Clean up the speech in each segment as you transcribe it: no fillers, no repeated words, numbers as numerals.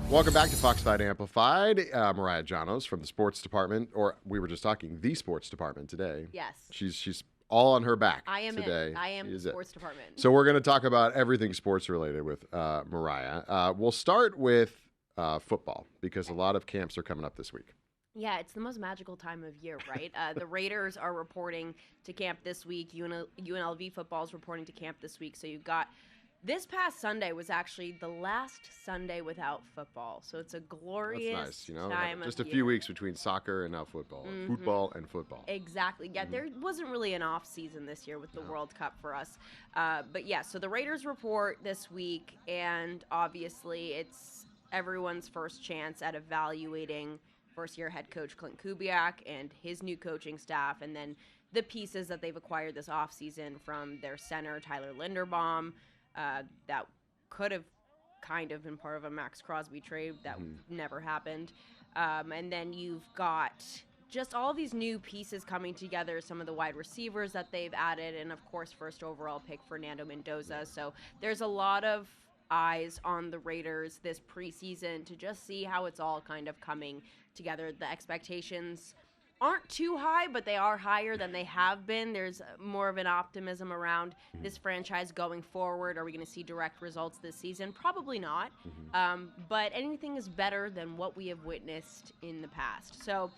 Welcome back to Fox 5 Amplified. Mariah Janos from the sports department, or we were just talking the sports department today. Yes. She's all on her back I am today. I am the sports department. So we're going to talk about everything sports related with Mariah. We'll start with football because a lot of camps are coming up this week. Yeah, it's the most magical time of year, right? The Raiders are reporting to camp this week. UNLV football is reporting to camp this week. So you've got this past Sunday was actually the last Sunday without football. So it's a glorious time just of a few year. weeks between soccer and now football. Mhm. Football and football. Exactly. Yeah, there wasn't really an off season this year with the World Cup for us. But yeah, so the Raiders report this week, and obviously it's everyone's first chance at evaluating first-year head coach Clint Kubiak and his new coaching staff, and then the pieces that they've acquired this offseason from their center, Tyler Linderbaum, that could have kind of been part of a Max Crosby trade that never happened. And then you've got just all these new pieces coming together, some of the wide receivers that they've added, and of course, first overall pick Fernando Mendoza. So there's a lot of eyes on the Raiders this preseason to just see how it's all kind of coming together. The expectations aren't too high, but they are higher than they have been. There's more of an optimism around this franchise going forward. Are we going to see direct results this season? Probably not. But anything is better than what we have witnessed in the past. So,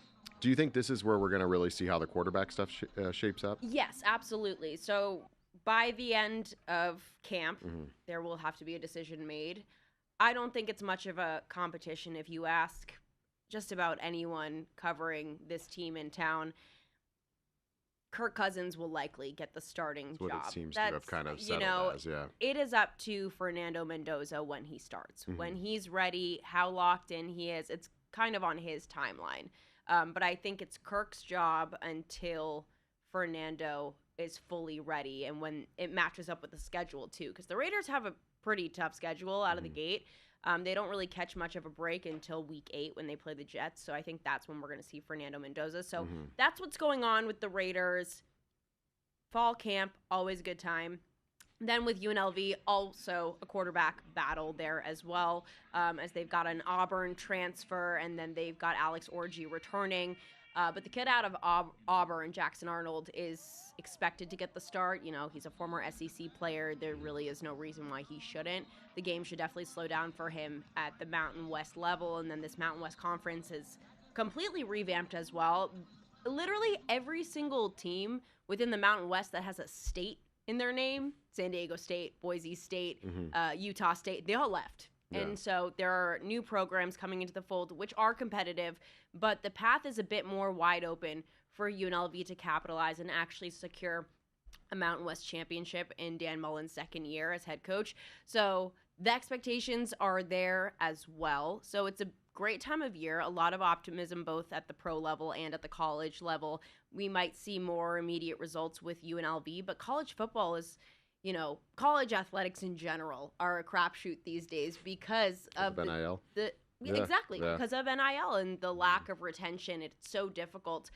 do you think this is where we're going to really see how the quarterback stuff shapes up? yes, absolutely. So by the end of camp, there will have to be a decision made. I don't think it's much of a competition if you ask just about anyone covering this team in town. Kirk Cousins will likely get the starting job. What it seems to have kind of settled as, yeah. It is up to Fernando Mendoza when he starts. When he's ready, how locked in he is, it's kind of on his timeline. But I think it's Kirk's job until Fernando is fully ready and when it matches up with the schedule too, because the Raiders have a pretty tough schedule out of the gate. They don't really catch much of a break until week 8 when they play the Jets. So I think that's when we're going to see Fernando Mendoza. So that's what's going on with the Raiders. Fall camp, always a good time. Then with UNLV, also a quarterback battle there as well, as they've got an Auburn transfer, and then they've got Alex Orji returning. But the kid out of Auburn, Jackson Arnold, is expected to get the start. You know, he's a former SEC player. There really is no reason why he shouldn't. The game should definitely slow down for him at the Mountain West level, and then this Mountain West Conference is completely revamped as well. Literally every single team within the Mountain West that has a state in their name, San Diego State, Boise State, Utah State, they all left. Yeah. And so there are new programs coming into the fold, which are competitive, but the path is a bit more wide open for UNLV to capitalize and actually secure a Mountain West championship in Dan Mullen's second year as head coach. So the expectations are there as well. So it's a great time of year, a lot of optimism both at the pro level and at the college level. We might see more immediate results with UNLV, but college football is, you know, college athletics in general are a crapshoot these days because of NIL. Exactly, because of NIL and the lack of retention. It's so difficult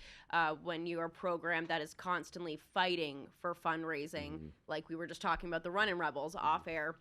when you're a program that is constantly fighting for fundraising. Like we were just talking about the Runnin' Rebels off air.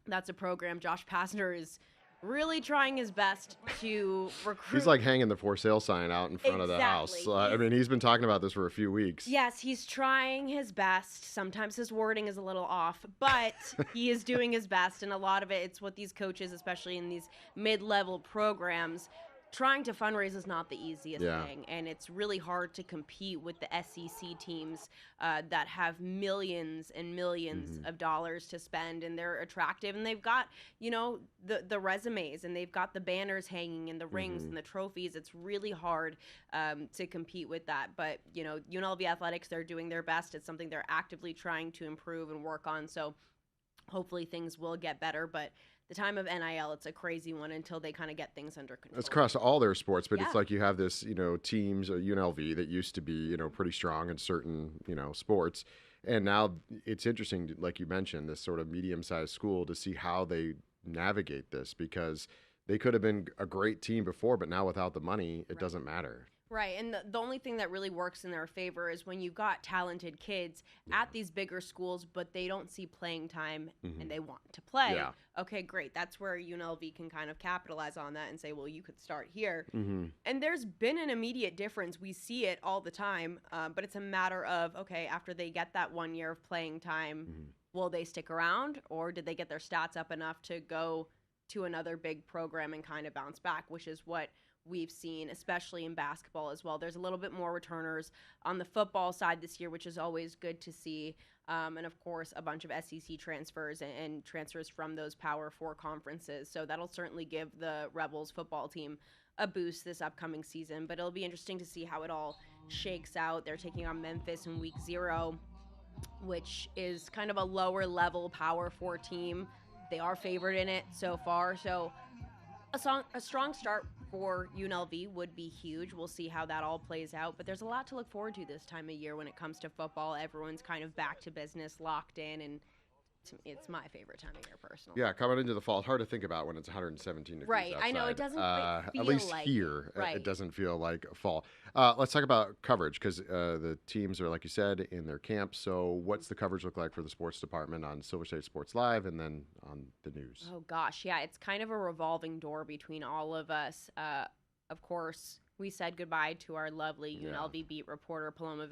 That's a program Josh Pastner is really trying his best to recruit. He's like hanging the for sale sign out in front of the house. I mean, he's been talking about this for a few weeks. Yes, he's trying his best. Sometimes his wording is a little off, but he is doing his best. And a lot of it's what these coaches, especially in these mid-level programs, trying to fundraise is not the easiest thing, and it's really hard to compete with the SEC teams that have millions and millions of dollars to spend, and they're attractive, and they've got, you know, the resumes, and they've got the banners hanging and the rings and the trophies. It's really hard to compete with that, but, you know, UNLV Athletics, they're doing their best. It's something they're actively trying to improve and work on, so hopefully things will get better, but the time of NIL, it's a crazy one until they kind of get things under control. It's across all their sports, but it's like you have this, you know, teams, UNLV that used to be, you know, pretty strong in certain, you know, sports. And now it's interesting, like you mentioned, this sort of medium-sized school to see how they navigate this, because they could have been a great team before, but now without the money, it doesn't matter. Right, and the only thing that really works in their favor is when you've got talented kids at these bigger schools, but they don't see playing time and they want to play. Yeah. Okay, great. That's where UNLV can kind of capitalize on that and say, well, you could start here. Mm-hmm. And there's been an immediate difference. We see it all the time, but it's a matter of, okay, after they get that 1 year of playing time, will they stick around, or did they get their stats up enough to go to another big program and kind of bounce back, which is what we've seen, especially in basketball as well. There's a little bit more returners on the football side this year, which is always good to see. And of course, a bunch of SEC transfers and transfers from those Power 4 conferences. So that'll certainly give the Rebels football team a boost this upcoming season. But it'll be interesting to see how it all shakes out. They're taking on Memphis in week 0, which is kind of a lower level Power 4 team. They are favored in it so far. So a strong start for UNLV would be huge. We'll see how that all plays out. But there's a lot to look forward to this time of year when it comes to football. Everyone's kind of back to business, locked in, and it's my favorite time of year personally. Yeah, coming into the fall, it's hard to think about when it's 117 degrees Right, outside. I know, it doesn't quite feel at least like here, right. It doesn't feel like fall. Let's talk about coverage, because the teams are, like you said, in their camp. So what's the coverage look like for the sports department on Silver State Sports Live and then on the news? Oh, gosh, yeah, it's kind of a revolving door between all of us. Of course, we said goodbye to our lovely UNLV beat reporter, Paloma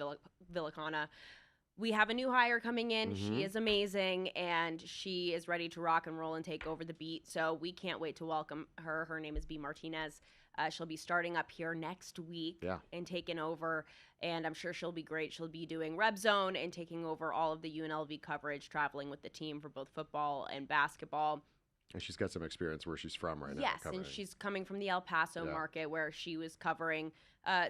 Villicana. We have a new hire coming in. She is amazing, and she is ready to rock and roll and take over the beat. So we can't wait to welcome her. Her name is B. Martinez. She'll be starting up here next week and taking over, and I'm sure she'll be great. She'll be doing Reb Zone and taking over all of the UNLV coverage, traveling with the team for both football and basketball. And she's got some experience where she's from right now. Yes, and she's coming from the El Paso market where she was covering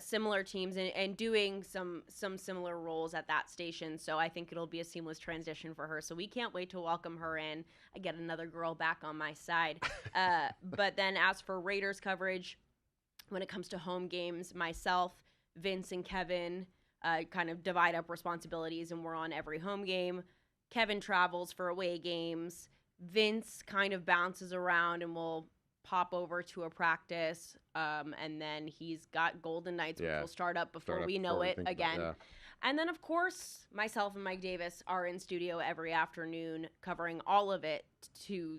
similar teams and doing some similar roles at that station. So I think it'll be a seamless transition for her. So we can't wait to welcome her in. I get another girl back on my side. But then as for Raiders coverage, when it comes to home games, myself, Vince, and Kevin kind of divide up responsibilities, and we're on every home game. Kevin travels for away games. Vince kind of bounces around and will pop over to a practice, and then he's got Golden Knights, which will start up before we know it again. And then, of course, myself and Mike Davis are in studio every afternoon covering all of it to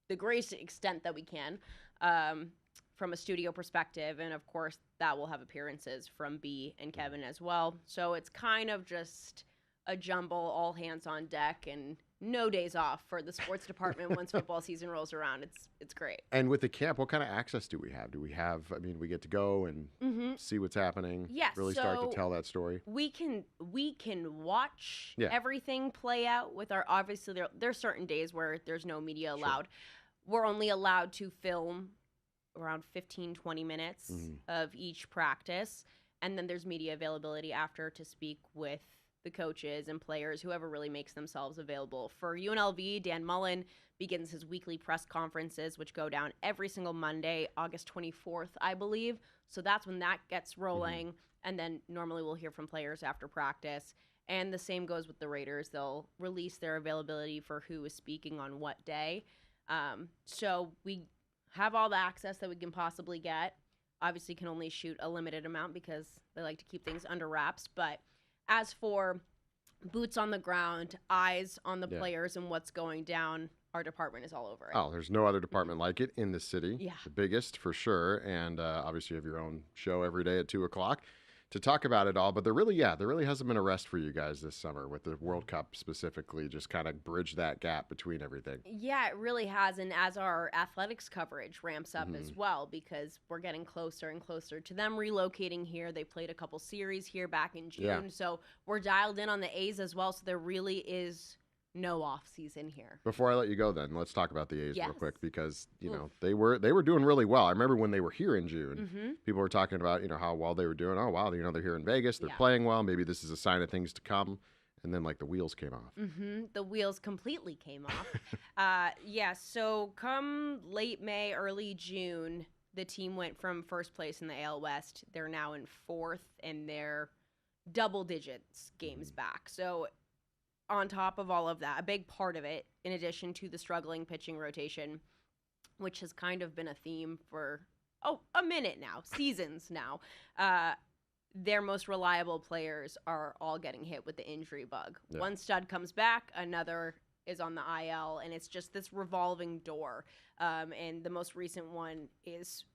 the greatest extent that we can from a studio perspective. And, of course, that will have appearances from B and Kevin as well. So it's kind of just a jumble, all hands on deck, and no days off for the sports department once football season rolls around. It's great. And with the camp, what kind of access do we have? We get to go and see what's happening? Yes. Really start to tell that story? We can watch everything play out with our, obviously there's certain days where there's no media allowed. We're only allowed to film around 15-20 minutes of each practice, and then there's media availability after to speak with the coaches and players, whoever really makes themselves available. For UNLV, Dan Mullen begins his weekly press conferences, which go down every single Monday, August 24th, I believe. So that's when that gets rolling. And then normally we'll hear from players after practice. And the same goes with the Raiders. They'll release their availability for who is speaking on what day. So we have all the access that we can possibly get. Obviously can only shoot a limited amount because they like to keep things under wraps. But as for boots on the ground, eyes on the players and what's going down, our department is all over it. Oh, there's no other department like it in the city. Yeah. The biggest for sure. And obviously you have your own show every day at 2 o'clock to talk about it all. But there really hasn't been a rest for you guys this summer with the World Cup specifically, just kind of bridge that gap between everything. Yeah, it really has. And as our athletics coverage ramps up as well, because we're getting closer and closer to them relocating here. They played a couple series here back in June. So we're dialed in on the A's as well. So there really is no off season here. Before I let you go, then let's talk about the A's real quick, because they were doing really well. I remember when they were here in June, people were talking about how well they were doing. Oh wow, they're here in Vegas, they're playing well. Maybe this is a sign of things to come. And then the wheels came off. The wheels completely came off. So come late May, early June, the team went from first place in the AL West. They're now in fourth, and they're double digits games back. So on top of all of that, a big part of it, in addition to the struggling pitching rotation, which has kind of been a theme for a minute now, seasons now, their most reliable players are all getting hit with the injury bug. Yeah. One stud comes back, another is on the IL, and it's just this revolving door. And the most recent one is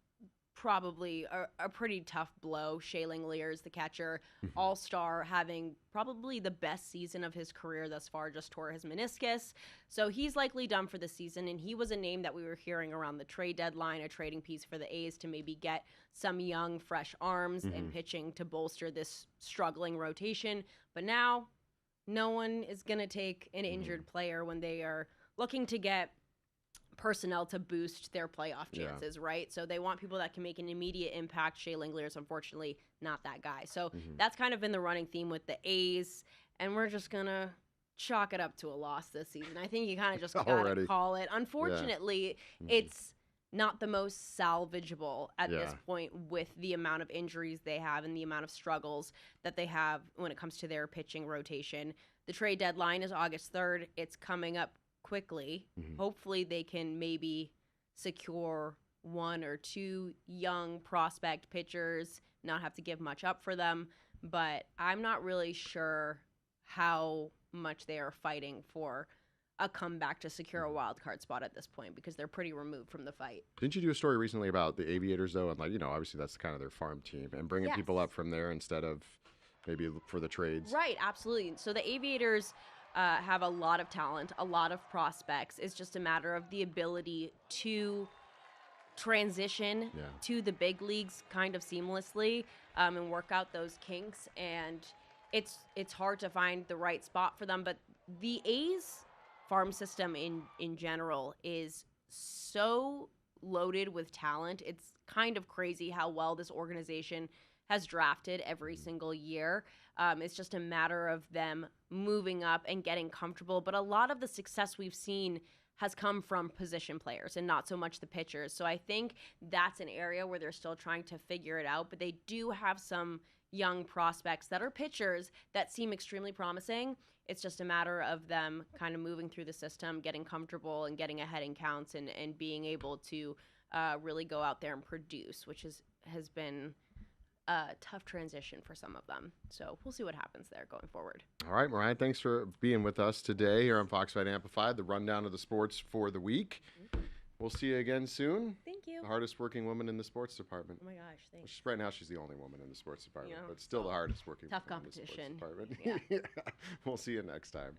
probably a pretty tough blow. Shea Langeliers, the catcher, all-star, having probably the best season of his career thus far, just tore his meniscus. So he's likely done for the season, and he was a name that we were hearing around the trade deadline, a trading piece for the A's to maybe get some young, fresh arms and pitching to bolster this struggling rotation. But now, no one is going to take an injured player when they are looking to get personnel to boost their playoff chances, right? So they want people that can make an immediate impact. Shea Langeliers, unfortunately, not that guy. So that's kind of been the running theme with the A's, and we're just going to chalk it up to a loss this season. I think you kind of just got to call it. Unfortunately, it's not the most salvageable at this point with the amount of injuries they have and the amount of struggles that they have when it comes to their pitching rotation. The trade deadline is August 3rd. It's coming up quickly. Hopefully they can maybe secure one or two young prospect pitchers, not have to give much up for them, but I'm not really sure how much they are fighting for a comeback to secure a wild card spot at this point, because they're pretty removed from the fight. Didn't you do a story recently about the Aviators, though? And, like, you know, obviously that's kind of their farm team, and bringing people up from there instead of maybe for the trades. Right, absolutely. So the Aviators have a lot of talent, a lot of prospects. It's just a matter of the ability to transition to the big leagues kind of seamlessly and work out those kinks. And it's hard to find the right spot for them. But the A's farm system in general is so loaded with talent. It's kind of crazy how well this organization has drafted every single year. It's just a matter of them moving up and getting comfortable. But a lot of the success we've seen has come from position players and not so much the pitchers. So I think that's an area where they're still trying to figure it out. But they do have some young prospects that are pitchers that seem extremely promising. It's just a matter of them kind of moving through the system, getting comfortable and getting ahead in counts and being able to really go out there and produce, which has been a tough transition for some of them. So we'll see what happens there going forward. All right, Mariah, thanks for being with us today here on Fox Fight Amplified, the rundown of the sports for the week. We'll see you again soon. Thank you. The hardest working woman in the sports department. Oh my gosh, thanks. Right now she's the only woman in the sports department, but still the hardest working tough woman in the competition. sports department. We'll see you next time.